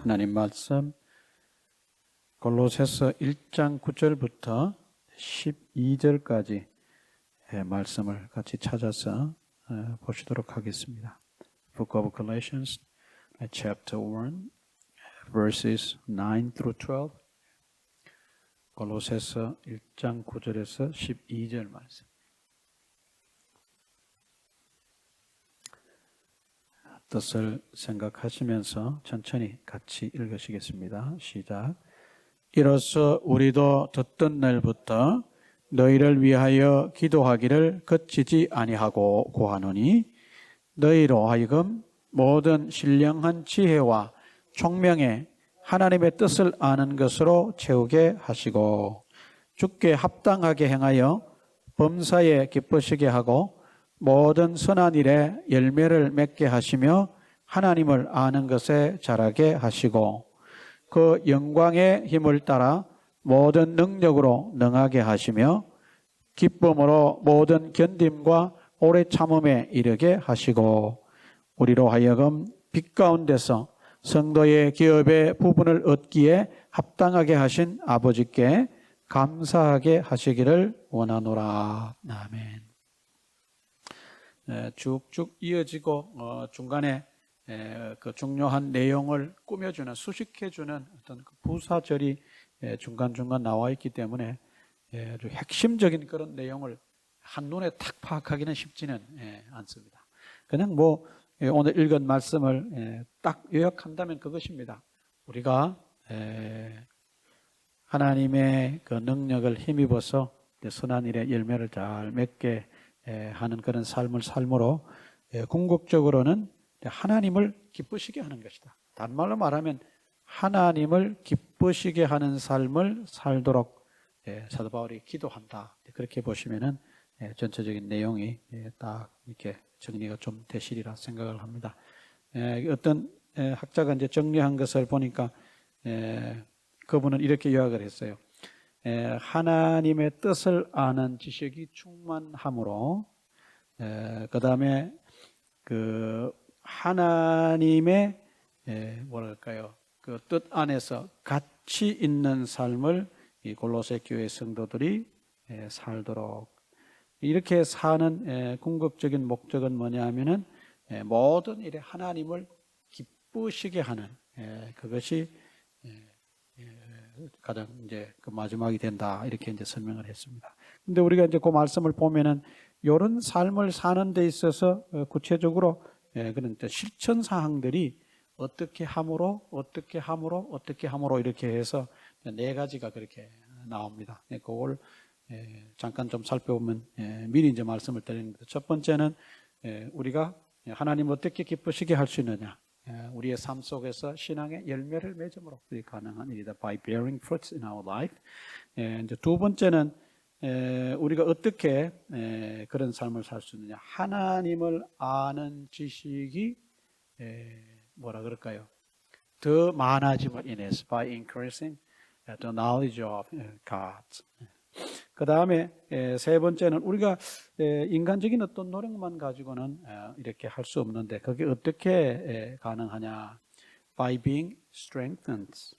하나님 말씀 골로새서 1장 9절부터 12절까지 말씀을 같이 찾아서 보시도록 하겠습니다. Book of Galatians, chapter 1, verses 9 through 12. 골로새서 1장 9절에서 12절 말씀. 뜻을 생각하시면서 천천히 같이 읽으시겠습니다. 시작. 이로써 우리도 듣던 날부터 너희를 위하여 기도하기를 그치지 아니하고 구하노니 너희로 하여금 모든 신령한 지혜와 총명에 하나님의 뜻을 아는 것으로 채우게 하시고 주께 합당하게 행하여 범사에 기쁘시게 하고 모든 선한 일에 열매를 맺게 하시며 하나님을 아는 것에 자라게 하시고 그 영광의 힘을 따라 모든 능력으로 능하게 하시며 기쁨으로 모든 견딤과 오래 참음에 이르게 하시고 우리로 하여금 빛 가운데서 성도의 기업의 부분을 얻기에 합당하게 하신 아버지께 감사하게 하시기를 원하노라. 아멘. 쭉쭉 이어지고 중간에 그 중요한 내용을 꾸며주는, 수식해주는 어떤 그 부사절이 중간중간 나와 있기 때문에 아주 핵심적인 그런 내용을 한눈에 탁 파악하기는 쉽지는 않습니다. 그냥 오늘 읽은 말씀을 딱 요약한다면 그것입니다. 우리가 하나님의 그 능력을 힘입어서 선한 일의 열매를 잘 맺게 하는 그런 삶을 삶으로 궁극적으로는 하나님을 기쁘시게 하는 것이다. 단말로 말하면 하나님을 기쁘시게 하는 삶을 살도록 사도 바울이 기도한다. 그렇게 보시면은 전체적인 내용이 딱 이렇게 정리가 좀 되시리라 생각을 합니다. 어떤 학자가 이제 정리한 것을 보니까 그분은 이렇게 요약을 했어요. 하나님의 뜻을 아는 지식이 충만함으로 그 다음에 그 하나님의 뭐랄까요 그 뜻 안에서 가치 있는 삶을 이 골로새 교회 성도들이 살도록 이렇게 사는 궁극적인 목적은 뭐냐 하면은 모든 일에 하나님을 기쁘시게 하는 그것이 가장 이제 그 마지막이 된다 이렇게 이제 설명을 했습니다. 근데 우리가 이제 그 말씀을 보면은 이런 삶을 사는 데 있어서 구체적으로 그런 실천 사항들이 어떻게 함으로 이렇게 해서 네 가지가 그렇게 나옵니다. 그걸 잠깐 좀 살펴보면 미리 이제 말씀을 드립니다. 첫 번째는 우리가 하나님 어떻게 기쁘시게 할 수 있느냐. 우리의 삶 속에서 신앙의 열매를 맺음으로 그게 가능한 일이다. By bearing fruits in our life. 이제 두 번째는 우리가 어떻게 그런 삶을 살 수 있느냐. 하나님을 아는 지식이 뭐라 그럴까요? 더 많아짐을 인해서 by increasing the knowledge of God. 그 다음에 세 번째는 우리가 인간적인 어떤 노력만 가지고는 이렇게 할 수 없는데 그게 어떻게 가능하냐? By being strengthened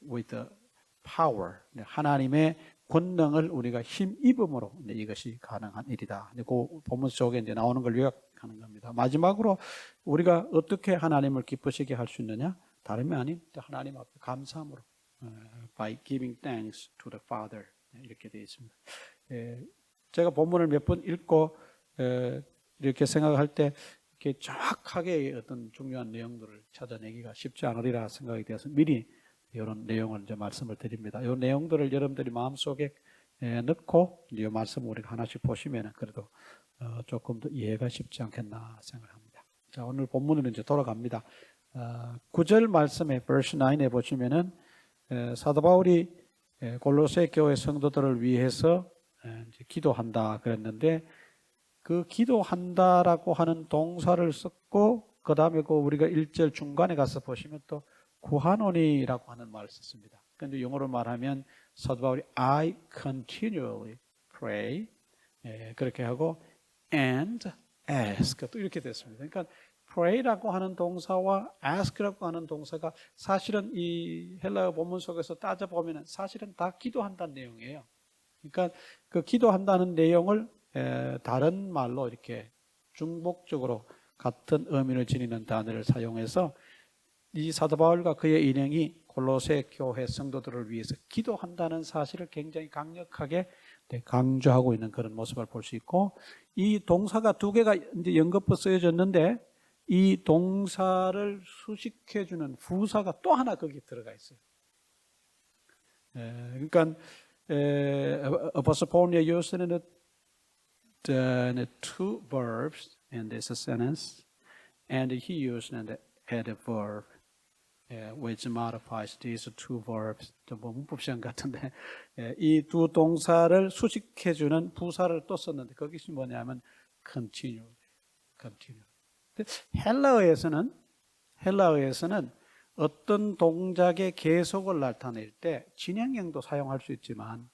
with the power. 하나님의 권능을 우리가 힘입음으로 이것이 가능한 일이다. 그 본문 속에 이제 나오는 걸 요약하는 겁니다. 마지막으로 우리가 어떻게 하나님을 기쁘시게 할 수 있느냐? 다름이 아닌 하나님 앞에 감사함으로. By giving thanks to the Father 이렇게 되어 있습니다. 제가 본문을 몇 번 읽고 이렇게 생각할 때 이렇게 정확하게 어떤 중요한 내용들을 찾아내기가 쉽지 않으리라 생각이 되어서 미리 이런 내용을 이제 말씀을 드립니다. 이 내용들을 여러분들이 마음속에 넣고 이 말씀을 우리가 하나씩 보시면 그래도 조금 더 이해가 쉽지 않겠나 생각합니다. 자, 오늘 본문으로 이제 돌아갑니다. 9절 말씀에 verse 9에 보시면은 사도 바울이 골로새 교회 성도들을 위해서 이제 기도한다 그랬는데 그 기도한다라고 하는 동사를 썼고 그 다음에 우리가 1절 중간에 가서 보시면 또 구하노니라고 하는 말을 썼습니다. 그런데 영어로 말하면 사도 바울이 I continually pray 그렇게 하고 and ask 또 이렇게 됐습니다. 그러니까 pray라고 하는 동사와 ask라고 하는 동사가 사실은 이 헬라어 본문 속에서 따져보면 사실은 다 기도한다는 내용이에요. 그러니까 그 기도한다는 내용을 다른 말로 이렇게 중복적으로 같은 의미를 지니는 단어를 사용해서 이 사도 바울과 그의 일행이 골로새 교회 성도들을 위해서 기도한다는 사실을 굉장히 강력하게 강조하고 있는 그런 모습을 볼 수 있고, 이 동사가 두 개가 이제 연거푸 쓰여졌는데 이 동사를 수식해주는 부사가 또 하나 거기 들어가 있어요. 그러니까 Apostle Paul used the two verbs in this sentence, and he used the added verb, which modifies these two verbs. 좀 문법 시험 같은데 이 두 동사를 수식해주는 부사를 또 썼는데 그것이 뭐냐면 continue. 근데 헬라어에서는 어떤 동작의 계속을 나타낼 때 진행형도 사용할 수 있지만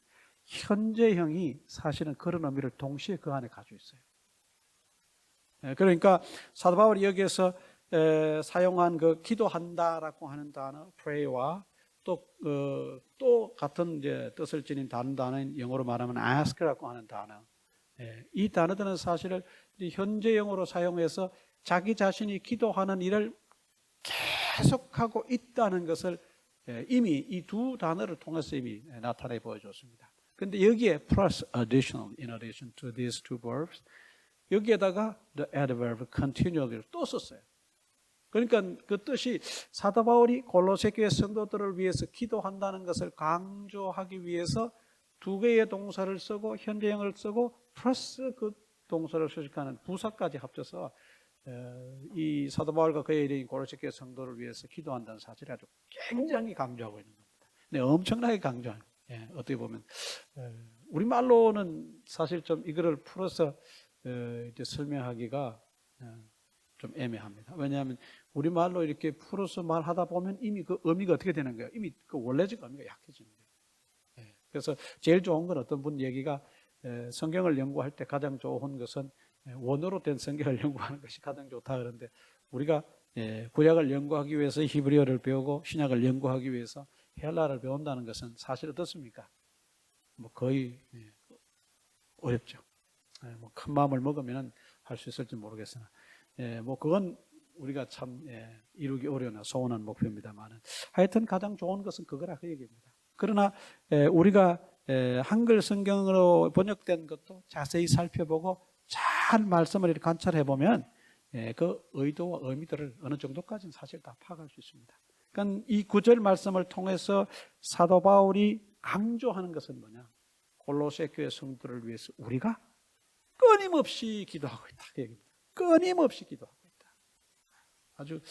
현재형이 사실은 그런 의미를 동시에 그 안에 가지고 있어요. 그러니까 사도 바울이 여기에서 사용한 그 기도한다라고 하는 단어 pray와 또 같은 이제 뜻을 지닌 다른 단어인 영어로 말하면 ask라고 하는 단어, 이 단어들은 사실은 현재형으로 사용해서 자기 자신이 기도하는 일을 계속하고 있다는 것을 이미 이 두 단어를 통해서 이미 나타내 보여줬습니다. 그런데 여기에 plus additional, in addition to these two verbs, 여기에다가 the adverb continually를 또 썼어요. 그러니까 그 뜻이 사도 바울이 골로새 교회 성도들을 위해서 기도한다는 것을 강조하기 위해서 두 개의 동사를 쓰고 현재형을 쓰고 플러스 그 동사를 수식하는 부사까지 합쳐서 이 사도 바울과 그의 일행인 골로새 교회 성도를 위해서 기도한다는 사실을 아주 굉장히 강조하고 있는 겁니다. 네, 엄청나게 강조하는. 어떻게 보면 우리말로는 사실 좀 이거를 풀어서 이제 설명하기가 좀 애매합니다. 왜냐하면 우리말로 이렇게 풀어서 말하다 보면 이미 그 의미가 어떻게 되는 거예요? 이미 그 원래적 의미가 약해지는 거예요. 그래서 제일 좋은 건 어떤 분 얘기가 성경을 연구할 때 가장 좋은 것은 원어로 된 성경을 연구하는 것이 가장 좋다 그러는데, 우리가 구약을 연구하기 위해서 히브리어를 배우고 신약을 연구하기 위해서 헬라어를 배운다는 것은 사실 어떻습니까? 뭐 거의 어렵죠. 뭐 큰 마음을 먹으면 할 수 있을지 모르겠으나, 뭐 그건 우리가 참 이루기 어려운 소원한 목표입니다만은, 하여튼 가장 좋은 것은 그거라 그 얘기입니다. 그러나 우리가 한글 성경으로 번역된 것도 자세히 살펴보고 잘 말씀을 이렇게 관찰해 보면 그 의도와 의미들을 어느 정도까지는 사실 다 파악할 수 있습니다. 그러니까 이 구절 말씀을 통해서 사도 바울이 강조하는 것은 뭐냐? 골로새 교회 성도들을 위해서 우리가 끊임없이 기도하고 있다. 그 얘기입니다. 끊임없이 기도하고 있다. 아주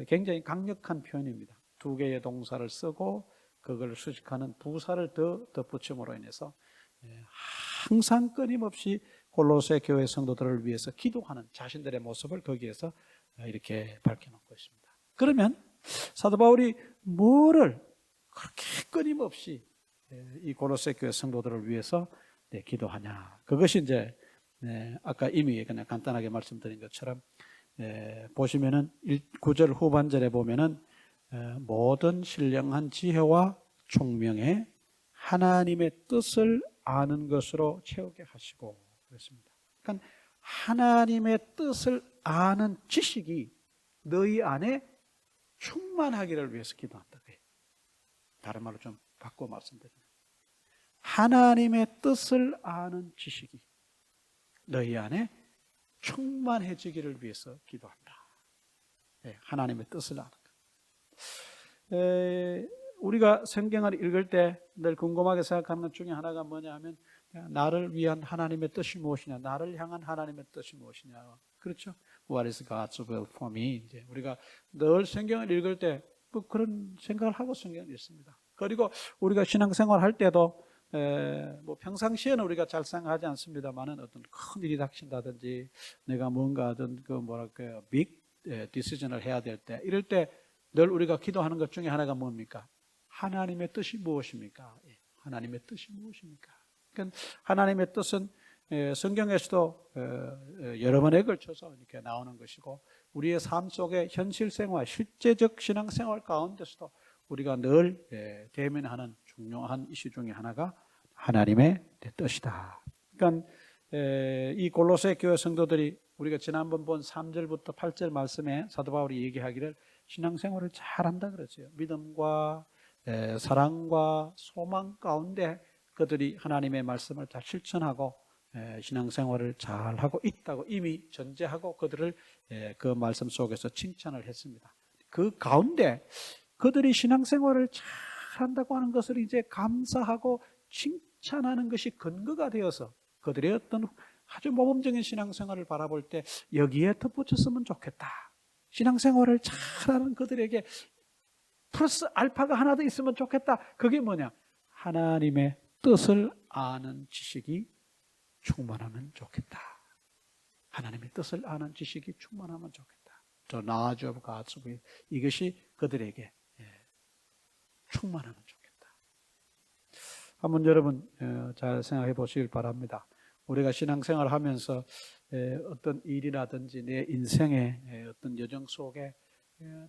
굉장히 강력한 표현입니다. 두 개의 동사를 쓰고 그걸 수식하는 부사를 더 덧붙임으로 인해서 항상 끊임없이 골로새 교회 성도들을 위해서 기도하는 자신들의 모습을 거기에서 이렇게 밝혀놓고 있습니다. 그러면 사도 바울이 뭐를 그렇게 끊임없이 이 골로새 교회 성도들을 위해서 기도하냐? 그것이 이제 아까 이미 그냥 간단하게 말씀드린 것처럼 보시면은 9절 후반절에 보면은 모든 신령한 지혜와 총명에 하나님의 뜻을 아는 것으로 채우게 하시고 그랬습니다. 그러니까 하나님의 뜻을 아는 지식이 너희 안에 충만하기를 위해서 기도한다. 다른 말로 좀 바꿔 말씀드리면 하나님의 뜻을 아는 지식이 너희 안에 충만해지기를 위해서 기도한다. 하나님의 뜻을 아는 것. 우리가 성경을 읽을 때 늘 궁금하게 생각하는 것 중에 하나가 뭐냐 하면 나를 위한 하나님의 뜻이 무엇이냐, 나를 향한 하나님의 뜻이 무엇이냐. 그렇죠? What is God's will for me? 이제 우리가 늘 성경을 읽을 때 뭐 그런 생각을 하고 성경을 읽습니다. 그리고 우리가 신앙생활 할 때도 뭐 평상시에는 우리가 잘 생각하지 않습니다만은 어떤 큰 일이 닥친다든지 내가 뭔가 어떤 그 뭐랄까요 빅 디시전을 해야 될 때, 이럴 때 늘 우리가 기도하는 것 중에 하나가 뭡니까? 하나님의 뜻이 무엇입니까? 하나님의 뜻이 무엇입니까? 그러니까 하나님의 뜻은 성경에서도 여러 번에 걸쳐서 이렇게 나오는 것이고, 우리의 삶 속의 현실 생활, 실제적 신앙 생활 가운데서도 우리가 늘 대면하는 중요한 이슈 중에 하나가 하나님의 뜻이다. 그러니까 이 골로새 교회 성도들이 우리가 지난번 본 3절부터 8절 말씀에 사도 바울이 얘기하기를 신앙생활을 잘한다 그러죠. 믿음과 사랑과 소망 가운데 그들이 하나님의 말씀을 잘 실천하고 신앙생활을 잘하고 있다고 이미 전제하고 그들을 그 말씀 속에서 칭찬을 했습니다. 그 가운데 그들이 신앙생활을 잘한다고 하는 것을 이제 감사하고 칭찬하는 것이 근거가 되어서 그들의 어떤 아주 모범적인 신앙생활을 바라볼 때 여기에 덧붙였으면 좋겠다. 신앙생활을 잘하는 그들에게 플러스 알파가 하나 더 있으면 좋겠다. 그게 뭐냐? 하나님의 뜻을 아는 지식이 충만하면 좋겠다. 하나님의 뜻을 아는 지식이 충만하면 좋겠다. The knowledge of God's will. 이것이 그들에게 충만하면 좋겠다. 한번 여러분 잘 생각해 보시길 바랍니다. 우리가 신앙생활을 하면서 어떤 일이라든지 내 인생의 어떤 여정 속에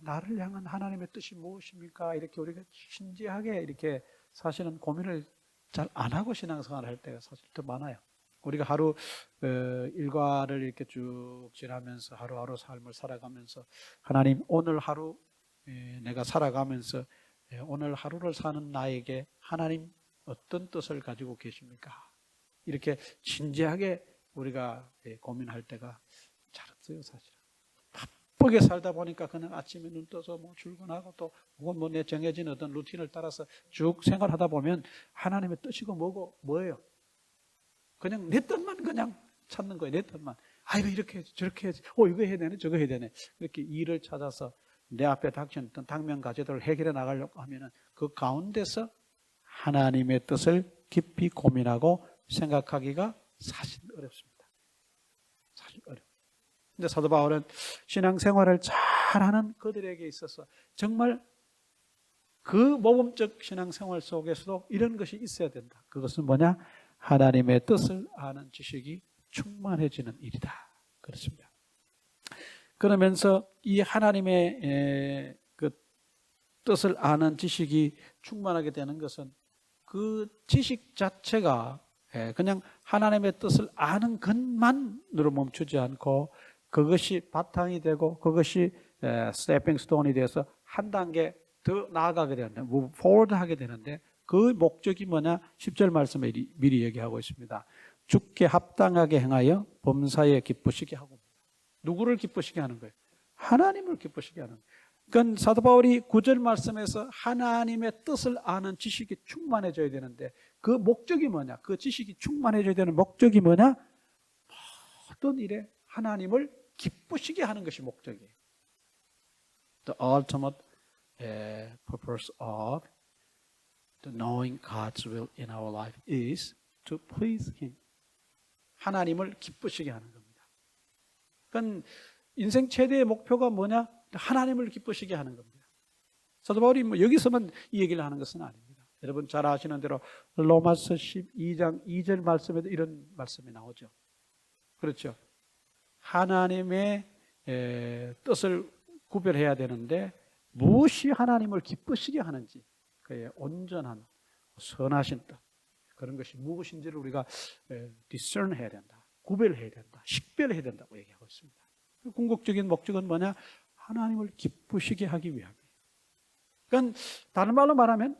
나를 향한 하나님의 뜻이 무엇입니까? 이렇게 우리가 진지하게 이렇게 사실은 고민을 잘 안 하고 신앙생활을 할 때가 사실 더 많아요. 우리가 하루 일과를 이렇게 쭉 지나면서 하루하루 삶을 살아가면서 하나님 오늘 하루 내가 살아가면서 오늘 하루를 사는 나에게 하나님 어떤 뜻을 가지고 계십니까? 이렇게 진지하게 우리가 고민할 때가 잘 없어요, 사실은. 바쁘게 살다 보니까 그냥 아침에 눈 떠서 뭐 출근하고 또 혹은 뭐 내 정해진 어떤 루틴을 따라서 쭉 생활하다 보면 하나님의 뜻이고 뭐예요? 그냥 내 뜻만 그냥 찾는 거예요, 내 뜻만. 이거 이렇게 해야지, 저렇게 해야지, 이거 해야 되네, 저거 해야 되네. 이렇게 일을 찾아서 내 앞에 닥친 어떤 당면 과제들을 해결해 나가려고 하면은 그 가운데서 하나님의 뜻을 깊이 고민하고 생각하기가 사실 어렵습니다. 사실 어려워요. 근데 사도 바울은 신앙생활을 잘하는 그들에게 있어서 정말 그 모범적 신앙생활 속에서도 이런 것이 있어야 된다. 그것은 뭐냐? 하나님의 뜻을 아는 지식이 충만해지는 일이다. 그렇습니다. 그러면서 이 하나님의 그 뜻을 아는 지식이 충만하게 되는 것은 그 지식 자체가 그냥 하나님의 뜻을 아는 것만으로 멈추지 않고 그것이 바탕이 되고 그것이 스테핑 스톤이 돼서 한 단계 더 나아가게 되는데 move forward 하게 되는데 그 목적이 뭐냐? 10절 말씀에 미리 얘기하고 있습니다. 주께 합당하게 행하여 범사에 기쁘시게 하고. 누구를 기쁘시게 하는 거예요? 하나님을 기쁘시게 하는 거예요. 그러니까 사도 바울이 9절 말씀에서 하나님의 뜻을 아는 지식이 충만해져야 되는데 그 목적이 뭐냐? 그 지식이 충만해져야 되는 목적이 뭐냐? 모든 일에 하나님을 기쁘시게 하는 것이 목적이에요. The ultimate purpose of the knowing God's will in our life is to please Him. 하나님을 기쁘시게 하는 겁니다. 그러니까 인생 최대의 목표가 뭐냐? 하나님을 기쁘시게 하는 겁니다. 사도 바울이 여기서만 이 얘기를 하는 것은 아닙니다. 여러분 잘 아시는 대로 로마서 12장 2절 말씀에도 이런 말씀이 나오죠. 그렇죠. 하나님의 뜻을 구별해야 되는데 무엇이 하나님을 기쁘시게 하는지 그의 온전한 선하신 뜻 그런 것이 무엇인지를 우리가 discern 해야 된다. 구별해야 된다. 식별해야 된다고 얘기하고 있습니다. 궁극적인 목적은 뭐냐? 하나님을 기쁘시게 하기 위함이에요. 그러니까 다른 말로 말하면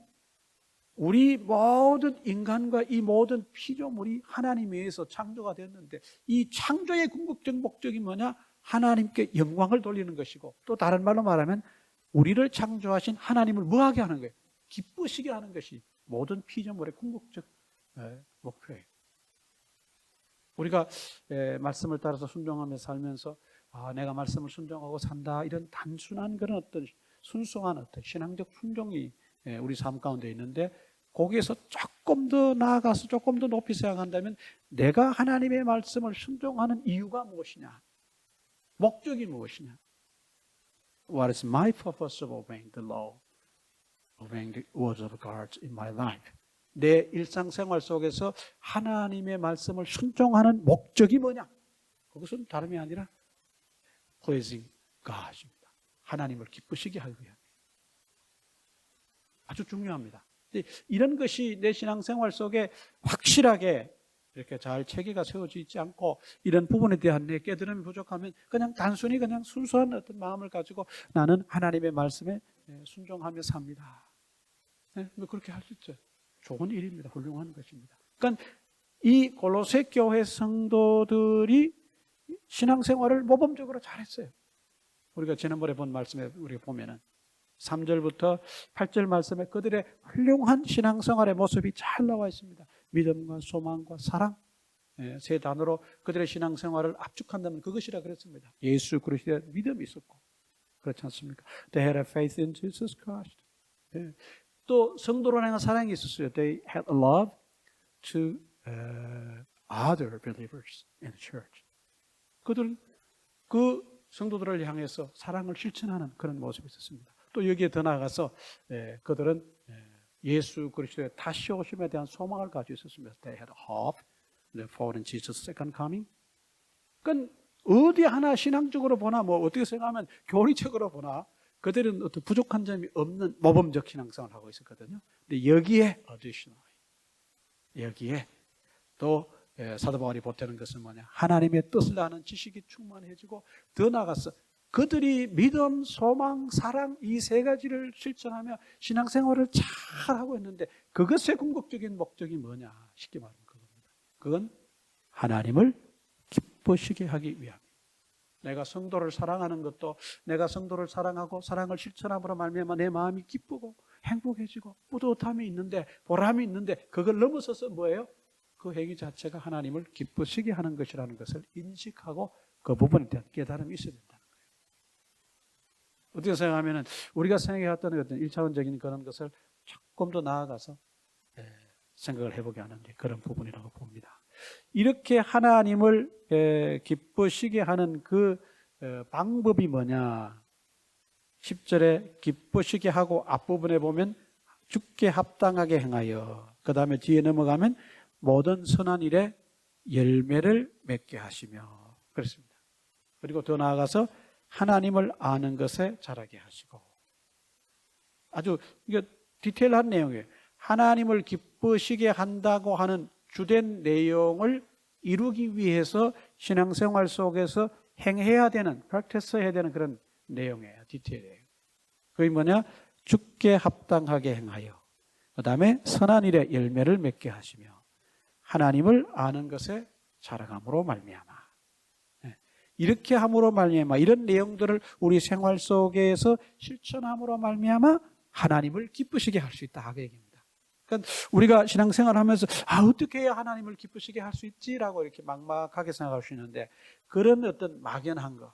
우리 모든 인간과 이 모든 피조물이 하나님에 의해서 창조가 됐는데 이 창조의 궁극적 목적이 뭐냐? 하나님께 영광을 돌리는 것이고 또 다른 말로 말하면 우리를 창조하신 하나님을 뭐하게 하는 거예요? 기쁘시게 하는 것이 모든 피조물의 궁극적 목표예요. 우리가 말씀을 따라서 순종하며 살면서 내가 말씀을 순종하고 산다 이런 단순한 그런 어떤 순수한 어떤 신앙적 순종이 우리 삶 가운데 있는데 거기에서 조금 더 나아가서 조금 더 높이 생각한다면 내가 하나님의 말씀을 순종하는 이유가 무엇이냐? 목적이 무엇이냐? What is my purpose of obeying the law, obeying the words of God in my life? 내 일상생활 속에서 하나님의 말씀을 순종하는 목적이 뭐냐? 그것은 다름이 아니라 pleasing God입니다. 하나님을 기쁘시게 하기 위함. 아주 중요합니다. 이런 것이 내 신앙생활 속에 확실하게 이렇게 잘 체계가 세워져 있지 않고 이런 부분에 대한 내 깨달음이 부족하면 그냥 단순히 그냥 순수한 어떤 마음을 가지고 나는 하나님의 말씀에 순종하며 삽니다. 그렇게 할 수 있죠. 좋은 일입니다. 훌륭한 것입니다. 그러니까 이 골로새 교회 성도들이 신앙생활을 모범적으로 잘했어요. 우리가 지난번에 본 말씀에 우리가 보면은 3절부터 8절 말씀에 그들의 훌륭한 신앙생활의 모습이 잘 나와 있습니다. 믿음과 소망과 사랑, 세 단어로 그들의 신앙생활을 압축한다면 그것이라 그랬습니다. 예수 그리스도의 믿음이 있었고, 그렇지 않습니까? They had a faith in Jesus Christ. 또 성도로 향한 사랑이 있었어요. They had a love to other believers in the church. 그들은 그 성도들을 향해서 사랑을 실천하는 그런 모습이 있었습니다. 또 여기에 더 나아가서 그들은 예수 그리스도의 다시 오심에 대한 소망을 가지고 있었습니다. They had hope for Jesus' second coming. 그러니까 어디 하나 신앙적으로 보나 뭐 어떻게 생각하면 교리적으로 보나 그들은 어떤 부족한 점이 없는 모범적 신앙생활을 하고 있었거든요. 근데 여기에 additional, 여기에 또 사도 바울이 보태는 것은 뭐냐? 하나님의 뜻을 아는 지식이 충만해지고 더 나아가서 그들이 믿음, 소망, 사랑 이 세 가지를 실천하며 신앙생활을 잘 하고 있는데 그것의 궁극적인 목적이 뭐냐? 쉽게 말하면 그겁니다. 그건 하나님을 기쁘시게 하기 위함. 내가 성도를 사랑하는 것도 내가 성도를 사랑하고 사랑을 실천함으로 말미암아 내 마음이 기쁘고 행복해지고 뿌듯함이 있는데 보람이 있는데 그걸 넘어서서 뭐예요? 그 행위 자체가 하나님을 기쁘시게 하는 것이라는 것을 인식하고 그 부분에 대한 깨달음이 있어야 된다는 거예요. 어떻게 생각하면 우리가 생각해왔던 어떤 1차원적인 그런 것을 조금 더 나아가서 생각을 해보게 하는 그런 부분이라고 봅니다. 이렇게 하나님을 기쁘시게 하는 그 방법이 뭐냐? 10절에 기쁘시게 하고 앞부분에 보면 주께 합당하게 행하여 그 다음에 뒤에 넘어가면 모든 선한 일에 열매를 맺게 하시며 그렇습니다. 그리고 더 나아가서 하나님을 아는 것에 자라게 하시고 아주 이게 디테일한 내용이에요. 하나님을 기쁘시게 한다고 하는 주된 내용을 이루기 위해서 신앙생활 속에서 행해야 되는, 프랙티스 해야 되는 그런 내용이에요. 디테일이에요. 그게 뭐냐? 주께 합당하게 행하여 그 다음에 선한 일에 열매를 맺게 하시며 하나님을 아는 것에 자라감으로 말미암아. 이렇게 함으로 말미암아 이런 내용들을 우리 생활 속에서 실천함으로 말미암아 하나님을 기쁘시게 할 수 있다 그 얘기입니다. 그러니까 우리가 신앙생활하면서 어떻게 해야 하나님을 기쁘시게 할 수 있지라고 이렇게 막막하게 생각할 수 있는데 그런 어떤 막연한 거,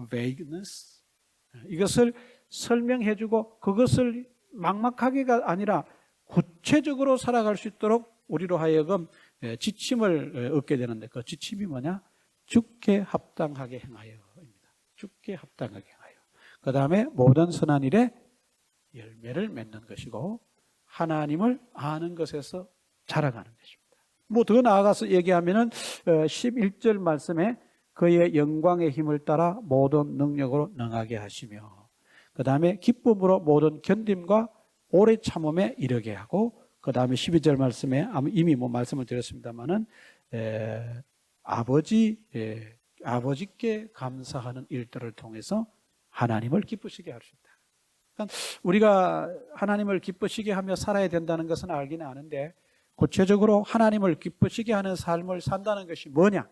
vagueness 이것을 설명해주고 그것을 막막하게가 아니라 구체적으로 살아갈 수 있도록 우리로 하여금 지침을 얻게 되는데 그 지침이 뭐냐? 주께 합당하게 행하여입니다. 주께 합당하게 행하여. 그 다음에 모든 선한 일에 열매를 맺는 것이고 하나님을 아는 것에서 자라가는 것입니다. 뭐 더 나아가서 얘기하면은 11절 말씀에 그의 영광의 힘을 따라 모든 능력으로 능하게 하시며 그 다음에 기쁨으로 모든 견딤과 오래 참음에 이르게 하고 그 다음에 12절 말씀에 이미 뭐 말씀을 드렸습니다만은 아버지께 감사하는 일들을 통해서 하나님을 기쁘시게 할 수 있다. 그러니까 우리가 하나님을 기쁘시게 하며 살아야 된다는 것은 알기는 아는데 구체적으로 하나님을 기쁘시게 하는 삶을 산다는 것이 뭐냐?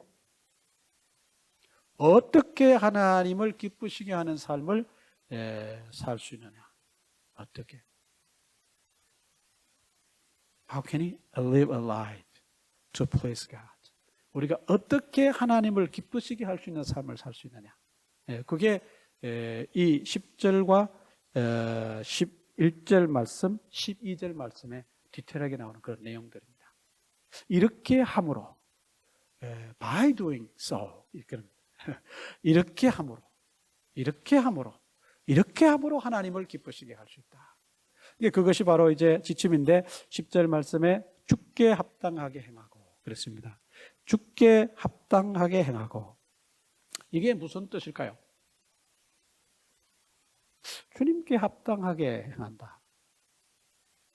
어떻게 하나님을 기쁘시게 하는 삶을 살 수 있느냐? 어떻게? How can he live a life to please God? 우리가 어떻게 하나님을 기쁘시게 할 수 있는 삶을 살 수 있느냐? 그게 이 10절과 11절 말씀, 12절 말씀에 디테일하게 나오는 그런 내용들입니다. 이렇게 함으로, by doing so, 이렇게 함으로 하나님을 기쁘시게 할 수 있다. 그것이 바로 이제 지침인데 10절 말씀에 주께 합당하게 행하고 그랬습니다. 주께 합당하게 행하고 이게 무슨 뜻일까요? 주님께 합당하게 행한다.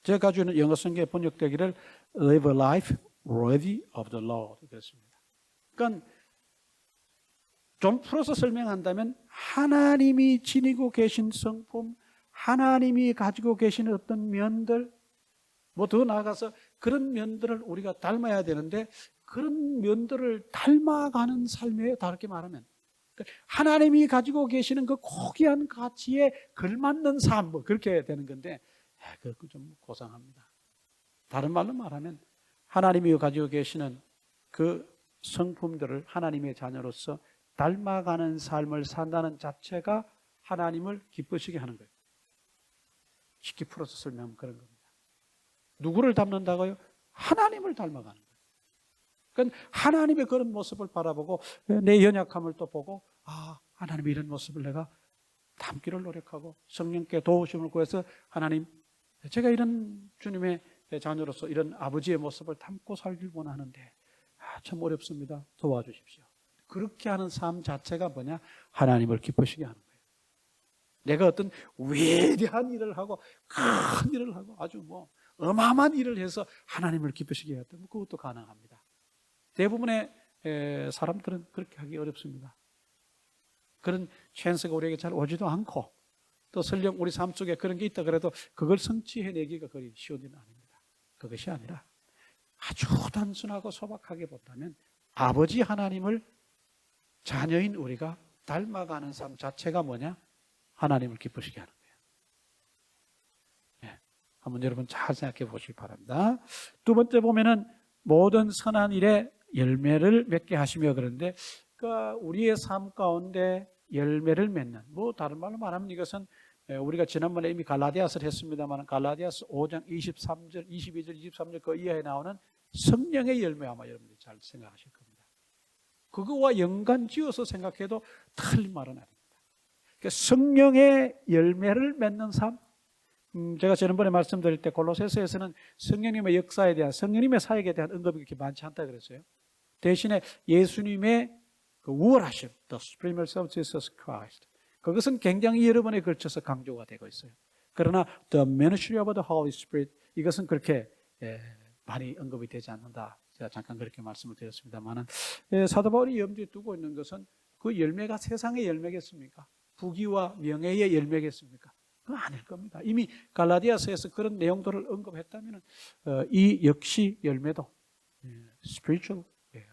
제가 가지고 있는 영어 성경에 번역되기를 Live a life worthy of the Lord 그렇습니다. 그러니까 좀 풀어서 설명한다면 하나님이 지니고 계신 성품, 하나님이 가지고 계신 어떤 면들, 뭐 더 나아가서 그런 면들을 우리가 닮아야 되는데 그런 면들을 닮아가는 삶이에요. 다르게 말하면 하나님이 가지고 계시는 그 고귀한 가치에 걸맞는 삶, 뭐 그렇게 되는 건데 그거 좀 고상합니다. 다른 말로 말하면 하나님이 가지고 계시는 그 성품들을 하나님의 자녀로서 닮아가는 삶을 산다는 자체가 하나님을 기쁘시게 하는 거예요. 쉽게 풀어서 설명하면 그런 겁니다. 누구를 닮는다고요? 하나님을 닮아가는 거예요. 그러니까 하나님의 그런 모습을 바라보고 내 연약함을 또 보고 하나님의 이런 모습을 내가 닮기를 노력하고 성령께 도우심을 구해서 하나님 제가 이런 주님의 자녀로서 이런 아버지의 모습을 닮고 살길 원하는데 참 어렵습니다. 도와주십시오. 그렇게 하는 삶 자체가 뭐냐? 하나님을 기쁘시게 하는 거예요. 내가 어떤 위대한 일을 하고 큰 일을 하고 아주 뭐 어마어마한 일을 해서 하나님을 기쁘시게 했다면 그것도 가능합니다. 대부분의 사람들은 그렇게 하기 어렵습니다. 그런 찬스가 우리에게 잘 오지도 않고 또 설령 우리 삶 속에 그런 게 있다 그래도 그걸 성취해내기가 그리 쉬운 일은 아닙니다. 그것이 아니라 아주 단순하고 소박하게 본다면 아버지 하나님을 자녀인 우리가 닮아가는 삶 자체가 뭐냐? 하나님을 기쁘시게 하는 거예요. 네. 한번 여러분 잘 생각해 보시기 바랍니다. 두 번째 보면은 모든 선한 일에 열매를 맺게 하시며 그런데 그러니까 우리의 삶 가운데 열매를 맺는 뭐 다른 말로 말하면 이것은 우리가 지난번에 이미 갈라디아서를 했습니다만 갈라디아서 5장 23절, 22절, 23절 그 이하에 나오는 성령의 열매 아마 여러분들이 잘 생각하실 겁니다. 그거와 연관지어서 생각해도 틀린 말은 아닙니다. 그러니까 성령의 열매를 맺는 삶 제가 지난번에 말씀드릴 때 골로새서에서는 성령님의 역사에 대한 성령님의 사역에 대한 언급이 그렇게 많지 않다 그랬어요. 대신에 예수님의 그 우월하심, the supremacy of Jesus Christ 그것은 굉장히 여러 번에 걸쳐서 강조가 되고 있어요. 그러나 the ministry of the Holy Spirit 이것은 그렇게 많이 언급이 되지 않는다. 제가 잠깐 그렇게 말씀을 드렸습니다만은 사도 바울이 염두에 두고 있는 것은 그 열매가 세상의 열매겠습니까? 부귀와 명예의 열매겠습니까? 그건 아닐 겁니다. 이미 갈라디아서에서 그런 내용들을 언급했다면 이 역시 열매도 spiritual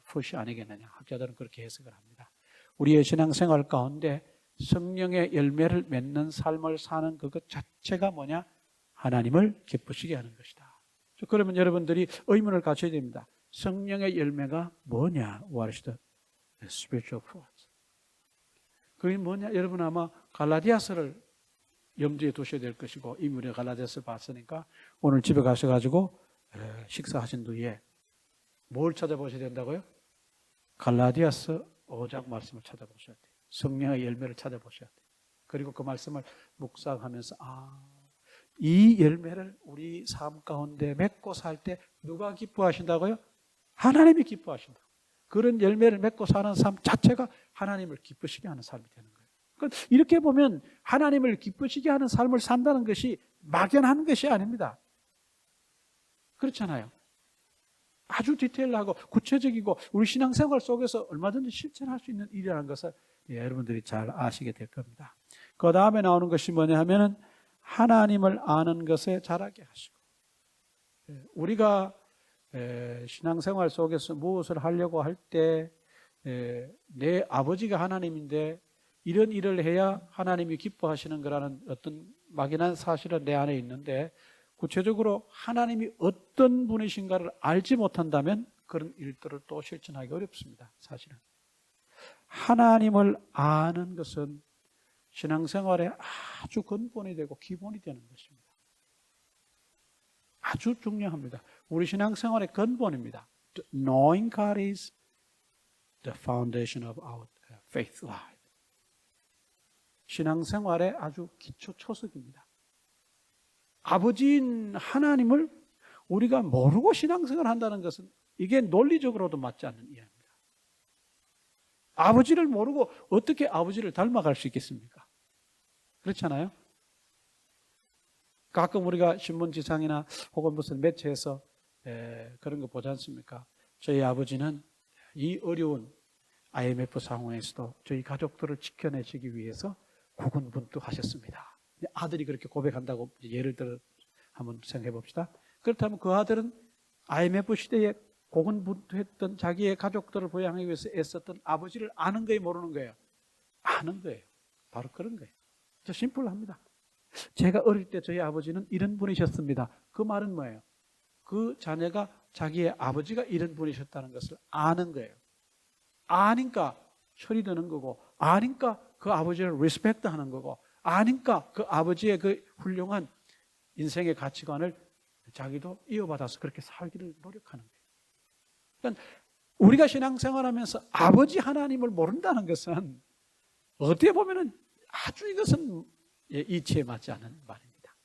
fruit이 아니겠느냐. 학자들은 그렇게 해석을 합니다. 우리의 신앙생활 가운데 성령의 열매를 맺는 삶을 사는 그것 자체가 뭐냐? 하나님을 기쁘시게 하는 것이다. 그러면 여러분들이 의문을 갖춰야 됩니다. 성령의 열매가 뭐냐? What is the spiritual fruit? 그게 뭐냐? 여러분 아마 갈라디아서를 염두에 두셔야 될 것이고 이미 우리가 갈라디아서를 봤으니까 오늘 집에 가셔가지고 식사하신 뒤에 뭘 찾아보셔야 된다고요? 갈라디아서 5장 말씀을 찾아보셔야 돼요. 성령의 열매를 찾아보셔야 돼요. 그리고 그 말씀을 묵상하면서 이 열매를 우리 삶 가운데 맺고 살 때 누가 기뻐하신다고요? 하나님이 기뻐하신다. 그런 열매를 맺고 사는 삶 자체가 하나님을 기쁘시게 하는 삶이 되는 거예요. 그러니까 이렇게 보면 하나님을 기쁘시게 하는 삶을 산다는 것이 막연한 것이 아닙니다. 그렇잖아요. 아주 디테일하고 구체적이고 우리 신앙생활 속에서 얼마든지 실천할 수 있는 일이라는 것을 여러분들이 잘 아시게 될 겁니다. 그 다음에 나오는 것이 뭐냐 하면은 하나님을 아는 것에 자라게 하시고 우리가 신앙생활 속에서 무엇을 하려고 할 때 내 아버지가 하나님인데 이런 일을 해야 하나님이 기뻐하시는 거라는 어떤 막연한 사실은 내 안에 있는데 구체적으로 하나님이 어떤 분이신가를 알지 못한다면 그런 일들을 또 실천하기 어렵습니다. 사실은 하나님을 아는 것은 신앙생활에 아주 근본이 되고 기본이 되는 것입니다. 아주 중요합니다. 우리 신앙생활의 근본입니다. Knowing God is the foundation of our faith life. 신앙생활의 아주 기초 초석입니다. 아버지인 하나님을 우리가 모르고 신앙생활을 한다는 것은 이게 논리적으로도 맞지 않는 이야기입니다. 아버지를 모르고 어떻게 아버지를 닮아갈 수 있겠습니까? 그렇잖아요. 가끔 우리가 신문지상이나 혹은 무슨 매체에서 그런 거 보지 않습니까? 저희 아버지는 이 어려운 IMF 상황에서도 저희 가족들을 지켜내시기 위해서 고군분투하셨습니다. 아들이 그렇게 고백한다고 예를 들어 한번 생각해 봅시다. 그렇다면 그 아들은 IMF 시대에 고군분투했던 자기의 가족들을 보양하기 위해서 애썼던 아버지를 아는 거예요, 모르는 거예요? 아는 거예요. 바로 그런 거예요. 저 심플합니다. 제가 어릴 때 저희 아버지는 이런 분이셨습니다. 그 말은 뭐예요? 그 자녀가 자기의 아버지가 이런 분이셨다는 것을 아는 거예요. 아니까 철이 드는 거고, 아니까 그 아버지를 리스펙트 하는 거고, 아니까 그 아버지의 그 훌륭한 인생의 가치관을 자기도 이어받아서 그렇게 살기를 노력하는 거예요. 그러니까 우리가 신앙생활하면서 아버지 하나님을 모른다는 것은 어떻게 보면 아주 이것은 이치에 맞지 않는 말입니다.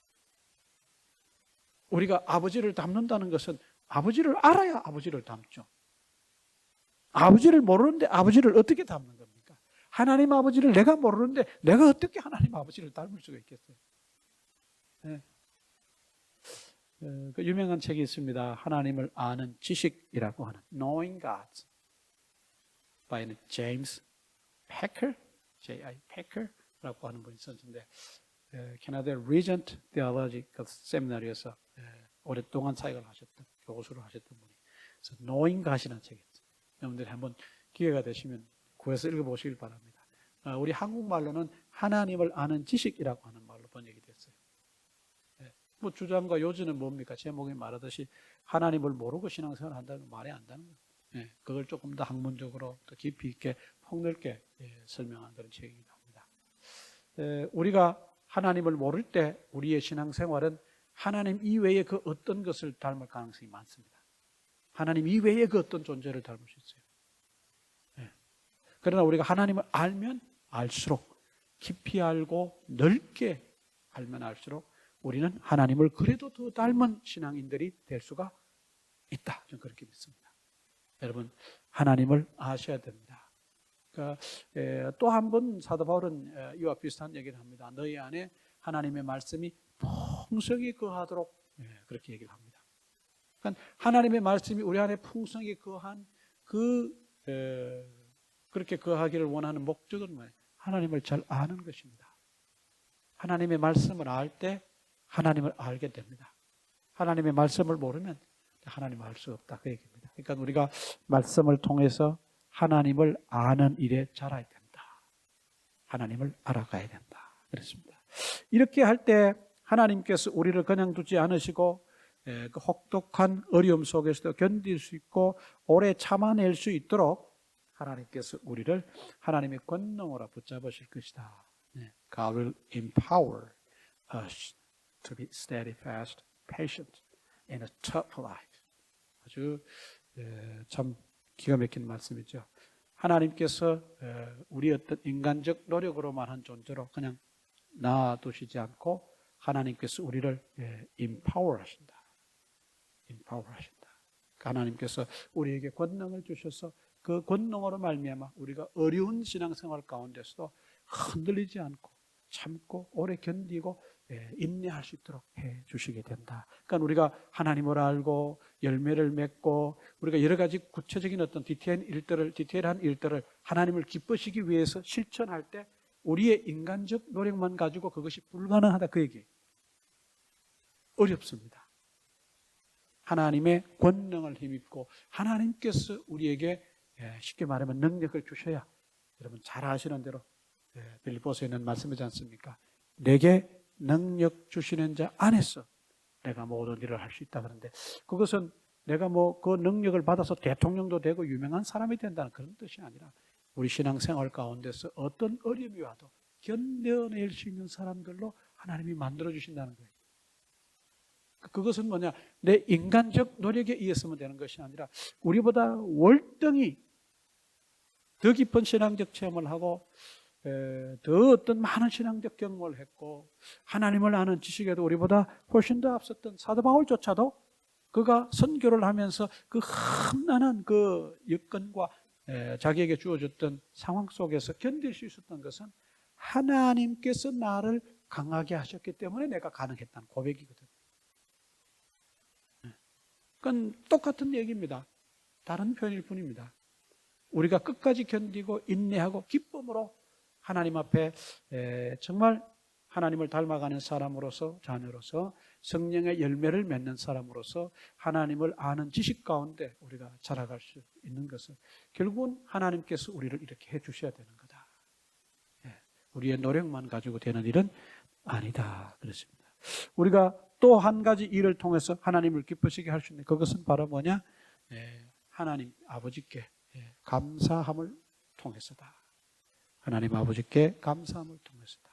우리가 아버지를 닮는다는 것은 아버지를 알아야 아버지를 닮죠. 아버지를 모르는데 아버지를 어떻게 닮는 겁니까? 하나님 아버지를 내가 모르는데 내가 어떻게 하나님 아버지를 닮을 수가 있겠어요? 네. 그 유명한 책이 있습니다. 하나님을 아는 지식이라고 하는 Knowing God by 제임스 패커, J.I. 패커라고 하는 분이 있었는데 캐나다 리전트 테올로지컬 세미나리에서 오랫동안 사역을 하셨던 교수를 하셨던 분이 그래서 Knowing God이라는 책이 있어요. 여러분들이 한번 기회가 되시면 구해서 읽어보시길 바랍니다. 우리 한국말로는 하나님을 아는 지식이라고 하는 말로 번역이 됐어요. 뭐 주장과 요지는 뭡니까? 제목이 말하듯이 하나님을 모르고 신앙생활을 한다는 건 말이 안 되는 거예요. 그걸 조금 더 학문적으로 더 깊이 있게 폭넓게 설명한 그런 책이기도 합니다. 우리가 하나님을 모를 때 우리의 신앙생활은 하나님 이외의 그 어떤 것을 닮을 가능성이 많습니다. 하나님 이외의 그 어떤 존재를 닮을 수 있어요. 그러나 우리가 하나님을 알면 알수록 깊이 알고 넓게 알면 알수록 우리는 하나님을 그래도 더 닮은 신앙인들이 될 수가 있다. 저는 그렇게 믿습니다. 여러분, 하나님을 아셔야 됩니다. 그러니까 또 한 번 사도 바울은 이와 비슷한 얘기를 합니다. 너희 안에 하나님의 말씀이 풍성히 거하도록 그렇게 얘기를 합니다. 그러니까 하나님의 말씀이 우리 안에 풍성히 거한 그렇게 거하기를 원하는 목적은 뭐예요? 하나님을 잘 아는 것입니다. 하나님의 말씀을 알 때 하나님을 알게 됩니다. 하나님의 말씀을 모르면 하나님을 알 수 없다. 그 얘기입니다. 그러니까 우리가 말씀을 통해서 하나님을 아는 일에 자라야 된다. 하나님을 알아가야 된다. 그렇습니다. 이렇게 할 때 하나님께서 우리를 그냥 두지 않으시고 그 혹독한 어려움 속에서도 견딜 수 있고 오래 참아낼 수 있도록 하나님께서 우리를 하나님의 권능으로 붙잡으실 것이다. God will empower us to be steadfast, patient in a tough life. 아주 참 기가 막힌 말씀이죠. 하나님께서 우리 어떤 인간적 노력으로만 한 존재로 그냥 놔두시지 않고 하나님께서 우리를 empower 하신다. empower 하신다. 하나님께서 우리에게 권능을 주셔서 그 권능으로 말미암아 우리가 어려운 신앙생활 가운데서도 흔들리지 않고 참고 오래 견디고 인내할 수 있도록 해 주시게 된다. 그러니까 우리가 하나님을 알고 열매를 맺고 우리가 여러 가지 구체적인 어떤 디테일한 일들을 하나님을 기쁘시기 위해서 실천할 때 우리의 인간적 노력만 가지고 그것이 불가능하다 그 얘기예요. 어렵습니다. 하나님의 권능을 힘입고 하나님께서 우리에게 쉽게 말하면 능력을 주셔야 여러분 잘 아시는 대로 빌립보서에 있는 말씀이지 않습니까? 내게 능력 주시는 자 안에서 내가 모든 일을 할 수 있다 그러는데 그것은 내가 뭐 그 능력을 받아서 대통령도 되고 유명한 사람이 된다는 그런 뜻이 아니라 우리 신앙생활 가운데서 어떤 어려움이 와도 견뎌낼 수 있는 사람들로 하나님이 만들어 주신다는 거예요. 그것은 뭐냐? 내 인간적 노력에 의해서만 되는 것이 아니라 우리보다 월등히 더 깊은 신앙적 체험을 하고 더 어떤 많은 신앙적 경험을 했고 하나님을 아는 지식에도 우리보다 훨씬 더 앞섰던 사도 바울조차도 그가 선교를 하면서 그 험난한 그 여건과 자기에게 주어졌던 상황 속에서 견딜 수 있었던 것은 하나님께서 나를 강하게 하셨기 때문에 내가 가능했다는 고백이거든. 그건 똑같은 얘기입니다. 다른 표현일 뿐입니다. 우리가 끝까지 견디고 인내하고 기쁨으로 하나님 앞에 정말 하나님을 닮아가는 사람으로서, 자녀로서 성령의 열매를 맺는 사람으로서 하나님을 아는 지식 가운데 우리가 자라갈 수 있는 것은 결국은 하나님께서 우리를 이렇게 해주셔야 되는 거다. 우리의 노력만 가지고 되는 일은 아니다. 그렇습니다. 우리가 또 한 가지 일을 통해서 하나님을 기쁘시게 할 수 있는 그것은 바로 뭐냐? 하나님 아버지께 감사함을 통해서다. 하나님 아버지께 감사함을 통해서다.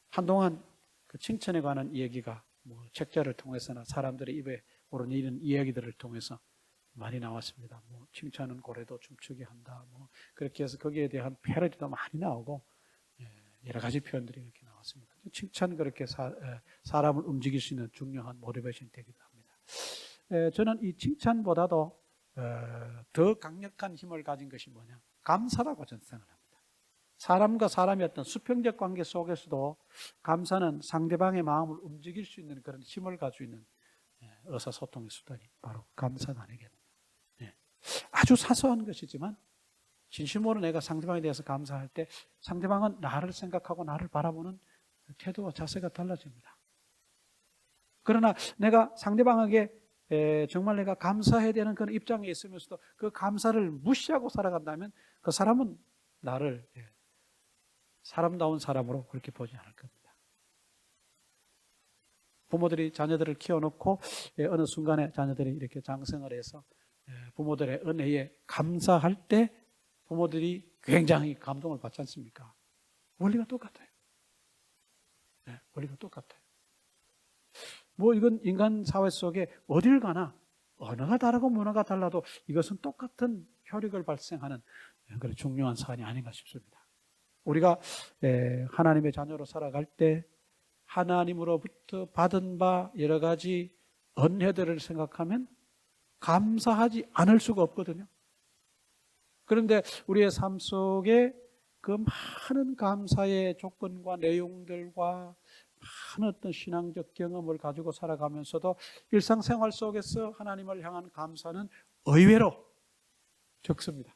한동안 그 칭찬에 관한 얘기가 뭐 책자를 통해서나 사람들의 입에 오르는 이런 이야기들을 통해서 많이 나왔습니다. 뭐 칭찬은 고래도 춤추게 한다. 뭐 그렇게 해서 거기에 대한 패러디도 많이 나오고 여러 가지 표현들이 이렇게 나왔습니다. 칭찬 그렇게 사람을 움직일 수 있는 중요한 모티베이션이 되기도 합니다. 저는 이 칭찬보다도 더 강력한 힘을 가진 것이 뭐냐? 감사라고 저는 생각합니다. 사람과 사람의 어떤 수평적 관계 속에서도 감사는 상대방의 마음을 움직일 수 있는 그런 힘을 가지고 있는 의사소통의 수단이 바로 감사가 아니겠느냐. 아주 사소한 것이지만 진심으로 내가 상대방에 대해서 감사할 때 상대방은 나를 생각하고 나를 바라보는 태도와 자세가 달라집니다. 그러나 내가 상대방에게 정말 내가 감사해야 되는 그런 입장에 있으면서도 그 감사를 무시하고 살아간다면 그 사람은 나를 사람다운 사람으로 그렇게 보지 않을 겁니다. 부모들이 자녀들을 키워놓고 어느 순간에 자녀들이 이렇게 장성을 해서 부모들의 은혜에 감사할 때 부모들이 굉장히 감동을 받지 않습니까? 원리가 똑같아요. 원리가 똑같아요. 뭐 이건 인간 사회 속에 어딜 가나 언어가 다르고 문화가 달라도 이것은 똑같은 효력을 발생하는 그런 중요한 사안이 아닌가 싶습니다. 우리가 하나님의 자녀로 살아갈 때 하나님으로부터 받은 바 여러 가지 은혜들을 생각하면 감사하지 않을 수가 없거든요. 그런데 우리의 삶 속에 그 많은 감사의 조건과 내용들과 많은 어떤 신앙적 경험을 가지고 살아가면서도 일상생활 속에서 하나님을 향한 감사는 의외로 적습니다.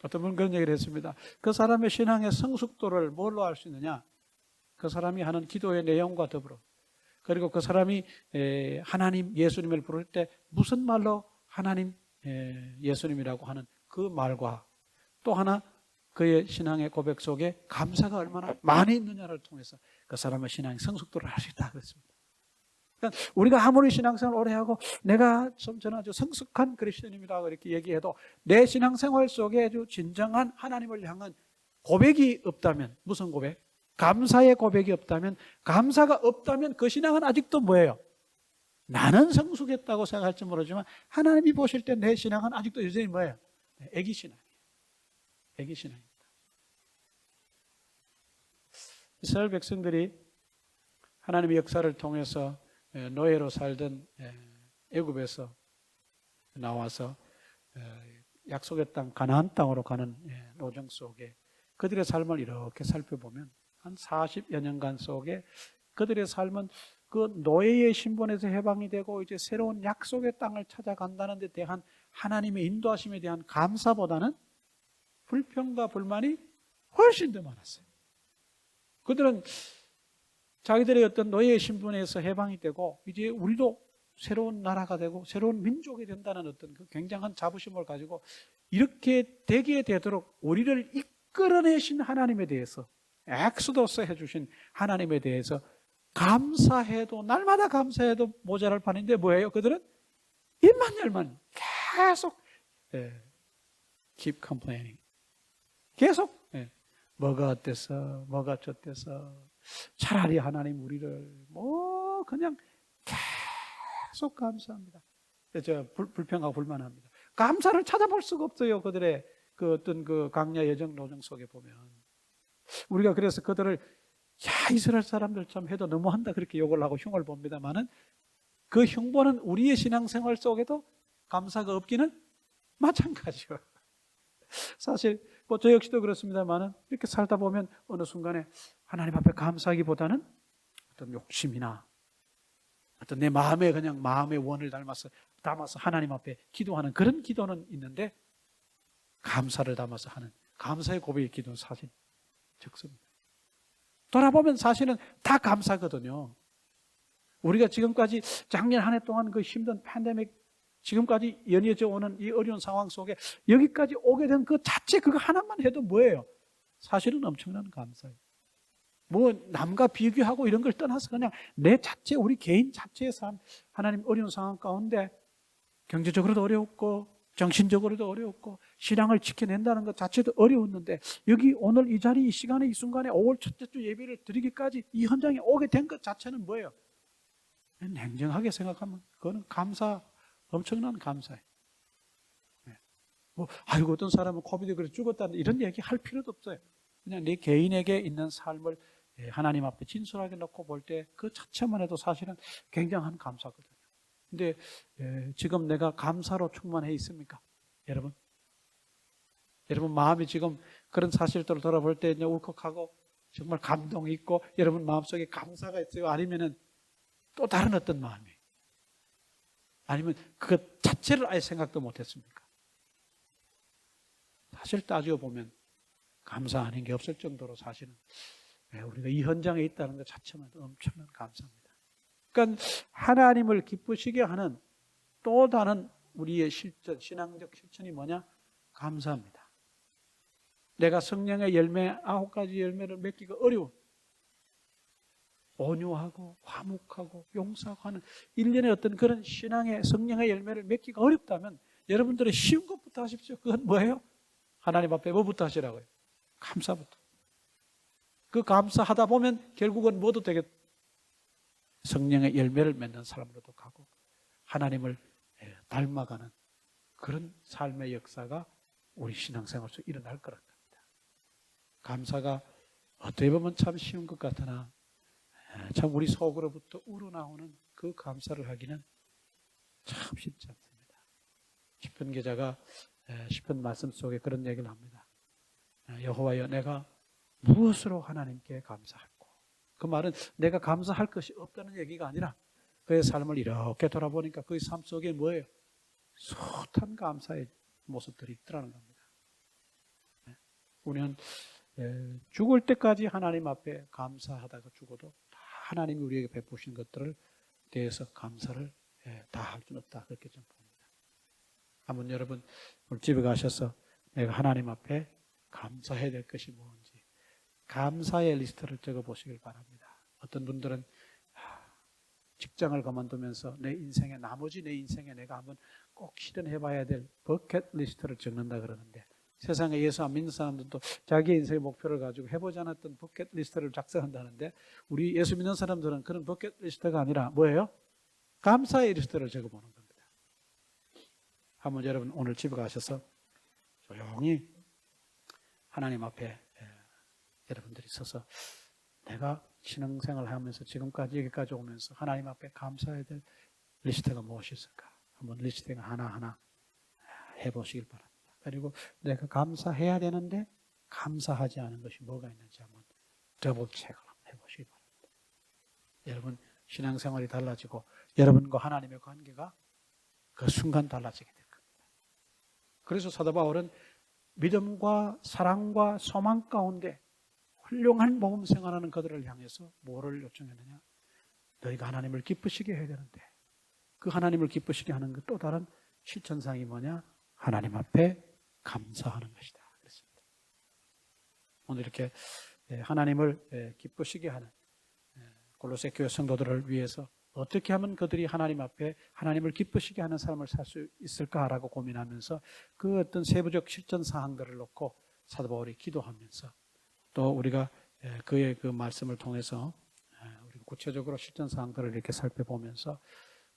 어떤 분은 그런 얘기를 했습니다. 그 사람의 신앙의 성숙도를 뭘로 알 수 있느냐? 그 사람이 하는 기도의 내용과 더불어 그리고 그 사람이 하나님 예수님을 부를 때 무슨 말로 하나님 예수님이라고 하는 그 말과 또 하나 그의 신앙의 고백 속에 감사가 얼마나 많이 있느냐를 통해서 그 사람의 신앙의 성숙도를 알 수 있다 그랬습니다. 그러니까 우리가 아무리 신앙생활 오래 하고 내가 저는 아주 성숙한 그리스도인이라고 이렇게 얘기해도 내 신앙생활 속에 아주 진정한 하나님을 향한 고백이 없다면 무슨 고백? 감사의 고백이 없다면 감사가 없다면 그 신앙은 아직도 뭐예요? 나는 성숙했다고 생각할지 모르지만 하나님이 보실 때 내 신앙은 아직도 여전히 뭐예요? 애기 신앙이에요. 애기 신앙입니다. 이스라엘 백성들이 하나님의 역사를 통해서 노예로 살던 애굽에서 나와서 약속의 땅 가나안 땅으로 가는 노정 속에 그들의 삶을 이렇게 살펴보면 한 40여 년간 속에 그들의 삶은 그 노예의 신분에서 해방이 되고 이제 새로운 약속의 땅을 찾아간다는 데 대한 하나님의 인도하심에 대한 감사보다는 불평과 불만이 훨씬 더 많았어요. 그들은 자기들의 어떤 노예의 신분에서 해방이 되고 이제 우리도 새로운 나라가 되고 새로운 민족이 된다는 어떤 그 굉장한 자부심을 가지고 이렇게 되게 되도록 우리를 이끌어내신 하나님에 대해서 엑소더스 해주신 하나님에 대해서 감사해도 날마다 감사해도 모자랄 판인데 뭐예요? 그들은 입만 열면 계속 keep complaining. 계속 뭐가 어때서 뭐가 저때서 차라리 하나님 우리를 뭐 그냥 계속 감사합니다. 불평하고 불만합니다. 감사를 찾아볼 수가 없어요. 그들의 그 어떤 그 강야 여정 노정 속에 보면 우리가 그래서 그들을 이스라엘 사람들 참 해도 너무한다 그렇게 욕을 하고 흉을 봅니다만은 그 흉보는 우리의 신앙생활 속에도 감사가 없기는 마찬가지요. 사실 뭐 저 역시도 그렇습니다만은 이렇게 살다 보면 어느 순간에 하나님 앞에 감사하기보다는 어떤 욕심이나 어떤 내 마음에 그냥 마음의 원을 담아서 하나님 앞에 기도하는 그런 기도는 있는데 감사를 담아서 하는 감사의 고백의 기도는 사실 적습니다. 돌아보면 사실은 다 감사거든요. 우리가 지금까지 작년 한 해 동안 그 힘든 팬데믹 지금까지 연이어져 오는 이 어려운 상황 속에 여기까지 오게 된 그 자체 그거 하나만 해도 뭐예요? 사실은 엄청난 감사예요. 뭐 남과 비교하고 이런 걸 떠나서 그냥 내 자체 우리 개인 자체의 삶 하나님 어려운 상황 가운데 경제적으로도 어려웠고 정신적으로도 어려웠고 신앙을 지켜낸다는 것 자체도 어려웠는데 여기 오늘 이 자리 이 시간에 이 순간에 5월 첫째 주 예배를 드리기까지 이 현장에 오게 된 것 자체는 뭐예요? 냉정하게 생각하면 그거는 감사 엄청난 감사예요. 뭐 아이고 어떤 사람은 코비드 그래 죽었다는 이런 얘기 할 필요도 없어요. 그냥 내 개인에게 있는 삶을 하나님 앞에 진솔하게 놓고 볼 때 그 자체만 해도 사실은 굉장한 감사거든요. 근데 지금 내가 감사로 충만해 있습니까? 여러분 마음이 지금 그런 사실들을 돌아볼 때 울컥하고 정말 감동이 있고 여러분 마음속에 감사가 있어요? 아니면은 또 다른 어떤 마음이에요? 아니면 그것 자체를 아예 생각도 못했습니까? 사실 따지고 보면 감사 아닌 게 없을 정도로 사실은 우리가 이 현장에 있다는 것 자체만 엄청난 감사입니다. 그러니까 하나님을 기쁘시게 하는 또 다른 우리의 실천, 신앙적 실천이 뭐냐? 감사합니다. 내가 성령의 열매, 9가지 열매를 맺기가 어려운 온유하고 화목하고 용서하고 하는 일련의 어떤 그런 신앙의 성령의 열매를 맺기가 어렵다면 여러분들은 쉬운 것부터 하십시오. 그건 뭐예요? 하나님 앞에 뭐부터 하시라고요? 감사부터. 그 감사하다 보면 결국은 뭐도 되겠 성령의 열매를 맺는 사람으로도 가고 하나님을 닮아가는 그런 삶의 역사가 우리 신앙생활 속에 일어날 거란 겁니다. 감사가 어떻게 보면 참 쉬운 것 같으나 참 우리 속으로부터 우러나오는 그 감사를 하기는 참 쉽지 않습니다. 시편 기자가 시편 말씀 속에 그런 얘기를 합니다. 여호와여 내가 무엇으로 하나님께 감사할꼬? 그 말은 내가 감사할 것이 없다는 얘기가 아니라 그의 삶을 이렇게 돌아보니까 그의 삶 속에 뭐예요? 숱한 감사의 모습들이 있더라는 겁니다. 우리는 죽을 때까지 하나님 앞에 감사하다가 죽어도 다 하나님이 우리에게 베푸신 것들을 대해서 감사를 다 할 수는 없다. 그렇게 좀 봅니다. 한번 여러분 오늘 집에 가셔서 내가 하나님 앞에 감사해야 될 것이 뭔지 감사의 리스트를 적어보시길 바랍니다. 어떤 분들은 직장을 그만두면서 나머지 내 인생에 내가 한번 꼭 실현해봐야 될 버켓 리스트를 적는다 그러는데 세상에 예수 안 믿는 사람들도 자기의 인생의 목표를 가지고 해보지 않았던 버켓 리스트를 작성한다는데 우리 예수 믿는 사람들은 그런 버켓 리스트가 아니라 뭐예요? 감사의 리스트를 적어보는 겁니다. 한번 여러분 오늘 집에 가셔서 조용히 하나님 앞에 여러분들이 서서 내가 신앙생활을 하면서 지금까지 여기까지 오면서 하나님 앞에 감사해야 될 리스트가 무엇이 있을까? 한번 리스트를 하나하나 해보시길 바랍니다. 그리고 내가 감사해야 되는데 감사하지 않은 것이 뭐가 있는지 한번 더블 체크를 해보시기 바랍니다. 여러분 신앙생활이 달라지고 여러분과 하나님의 관계가 그 순간 달라지게 될 겁니다. 그래서 사도 바울은 믿음과 사랑과 소망 가운데 훌륭한 복음 생활하는 그들을 향해서 뭐를 요청했느냐? 너희가 하나님을 기쁘시게 해야 되는데 그 하나님을 기쁘시게 하는 그 또 다른 실천상이 뭐냐? 하나님 앞에 감사하는 것이다. 그랬습니다. 오늘 이렇게 하나님을 기쁘시게 하는 골로새 교회 성도들을 위해서 어떻게 하면 그들이 하나님 앞에 하나님을 기쁘시게 하는 삶을 살 수 있을까라고 고민하면서 그 어떤 세부적 실천 사항들을 놓고 사도 바울이 기도하면서 또 우리가 그의 그 말씀을 통해서 우리가 구체적으로 실천 사항들을 이렇게 살펴보면서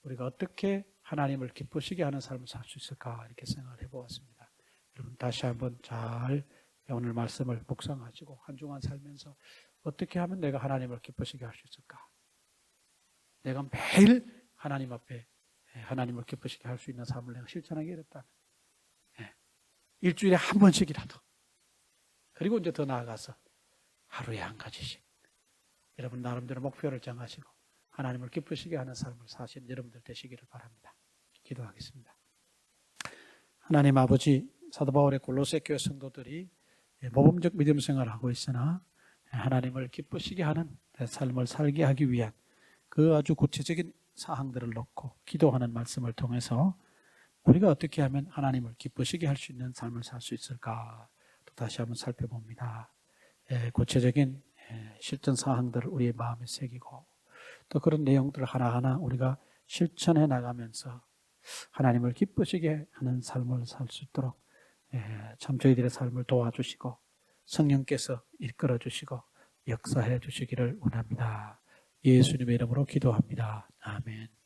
우리가 어떻게 하나님을 기쁘시게 하는 삶을 살 수 있을까 이렇게 생각을 해보았습니다. 여러분 다시 한번 잘 오늘 말씀을 묵상하시고 한 주간 살면서 어떻게 하면 내가 하나님을 기쁘시게 할 수 있을까? 내가 매일 하나님 앞에 하나님을 기쁘시게 할 수 있는 삶을 내가 실천하게 됐다면 일주일에 한 번씩이라도. 그리고 이제 더 나아가서 하루에 한 가지씩. 여러분 나름대로 목표를 정하시고 하나님을 기쁘시게 하는 삶을 사시는 여러분들 되시기를 바랍니다. 기도하겠습니다. 하나님 아버지, 사도 바울의 골로새 교회 성도들이 모범적 믿음 생활을 하고 있으나 하나님을 기쁘시게 하는 삶을 살게 하기 위한 그 아주 구체적인 사항들을 놓고 기도하는 말씀을 통해서 우리가 어떻게 하면 하나님을 기쁘시게 할 수 있는 삶을 살 수 있을까 또 다시 한번 살펴봅니다. 구체적인 실천 사항들을 우리의 마음에 새기고 또 그런 내용들을 하나하나 우리가 실천해 나가면서 하나님을 기쁘시게 하는 삶을 살 수 있도록 참 저희들의 삶을 도와주시고 성령께서 이끌어 주시고 역사해 주시기를 원합니다. 예수님의 이름으로 기도합니다. 아멘.